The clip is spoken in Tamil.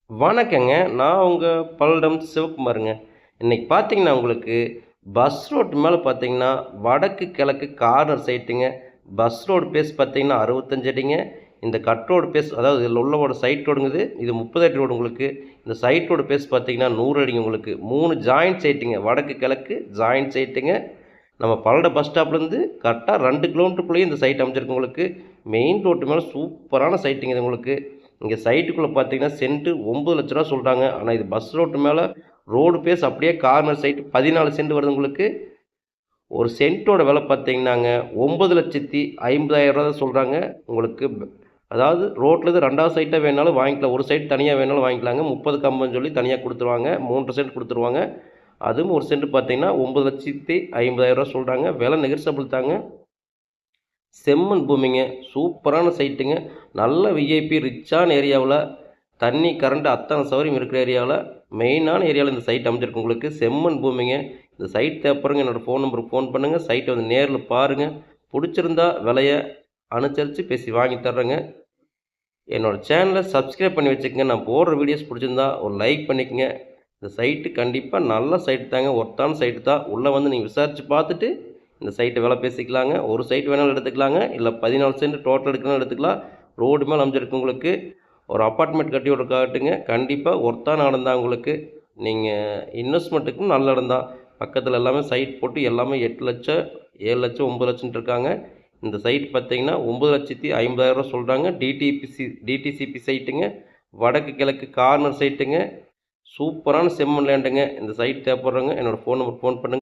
வணக்கங்க. நான் உங்க பல்லடம் சிவகுமாருங்க. இன்னைக்கு பார்த்தீங்கன்னா, உங்களுக்கு பஸ் ரோட் மேல பார்த்தீங்கன்னா, வடக்கு கிழக்கு கார்னர் சைட்டுங்க. பஸ் ரோடு பேஸ் பார்த்தீங்கன்னா 65 அடிங்க. இந்த கட் ரோடு பேஸ் அதாவது இதில உள்ளவோட சைட் ரோடுங்குது. இது 30 அடி ரோடு உங்களுக்கு. இந்த சைட் ரோடு பேஸ் பார்த்தீங்கன்னா 100 அடிங்க உங்களுக்கு. 3 ஜாயிண்ட் சைட்டுங்க. வடக்கு கிழக்கு ஜாயிண்ட் சைட்டுங்க. நம்ம பல்லடம் பஸ் ஸ்டாப்லேருந்து கரெக்ட்டா 2 கிலோமீட்டருக்குள்ளேயே இந்த சைட் அமைஞ்சிருக்கு உங்களுக்கு. மெயின் ரோட்டு மேல சூப்பரான சைட்டுங்க இது உங்களுக்கு. இங்கே சைட்டுக்குள்ளே பார்த்தீங்கன்னா சென்ட்டு 9,00,000 சொல்கிறாங்க. ஆனால் இது பஸ் ரோட்டு மேலே ரோடு பேஸ் அப்படியே கார்னர் சைட்டு 14 சென்ட் வருது உங்களுக்கு. ஒரு சென்ட்டோட விலை பார்த்தீங்கன்னாங்க 9,50,000 தான் சொல்கிறாங்க உங்களுக்கு. அதாவது ரோட்லேருந்து 2வது சைட்டாக வேணாலும் வாங்கிக்கலாம். ஒரு சைட் தனியாக வேணாலும் வாங்கிக்கலாங்க. 30 கம்பம் சொல்லி தனியாக கொடுத்துருவாங்க. 3 சென்ட் கொடுத்துருவாங்க. அதுவும் ஒரு சென்ட் பார்த்தீங்கன்னா 9,50,000 சொல்கிறாங்க. விலை நெகர்சபிள் தாங்க. செம்மண் பூமிங்க. சூப்பரான சைட்டுங்க. நல்ல விஐபி ரிச்சான ஏரியாவில் தண்ணி கரண்ட் அத்தனை சௌகரியம் இருக்கிற ஏரியாவில் மெயினான ஏரியாவில் இந்த சைட் அமைஞ்சிருக்கு உங்களுக்கு. செம்மண் பூமிங்க. இந்த சைட் தேவைப்படுறங்க என்னோடய ஃபோன் நம்பருக்கு ஃபோன் பண்ணுங்கள். சைட்டை வந்து நேரில் பாருங்கள். பிடிச்சிருந்தா விலையை அனுசரித்து பேசி வாங்கி தர்றேங்க. என்னோடய சேனலை சப்ஸ்கிரைப் பண்ணி வச்சுக்கோங்க. நான் போடுற வீடியோஸ் பிடிச்சிருந்தா ஒரு லைக் பண்ணிக்கோங்க. இந்த சைட்டு கண்டிப்பாக நல்ல சைட்டு தாங்க. ஒர்த்தான சைட்டு தான். உள்ளே வந்து நீங்கள் விசாரித்து பார்த்துட்டு இந்த சைட்டை விலை பேசிக்கலாங்க. ஒரு சைட் வேணாலும் எடுத்துக்கலாங்க. இல்லை 14 சென்ட் டோட்டல் எடுக்கணும் எடுத்துக்கலாம். ரோடு மேலே அமைஞ்சிருக்கு உங்களுக்கு. ஒரு அப்பார்ட்மெண்ட் கட்டி விட்றக்காட்டுங்க. கண்டிப்பாக ஒர்த்தான இடம் தான் உங்களுக்கு. நீங்கள் இன்வெஸ்ட்மெண்ட்டுக்கும் நல்ல இடம் தான். பக்கத்தில் எல்லாமே சைட் போட்டு எல்லாமே 8 லட்சம் 7 லட்சம் 9 லட்சம்னு இருக்காங்க. இந்த சைட் பார்த்தீங்கன்னா 9,50,000 சொல்கிறாங்க. டிடிசிபி சைட்டுங்க. வடக்கு கிழக்கு கார்னர் சைட்டுங்க. சூப்பரான செம்மண் லேண்டுங்க. இந்த சைட் தேவைப்படுறவங்க என்னோடய ஃபோன் நம்பர் ஃபோன் பண்ணுங்கள்.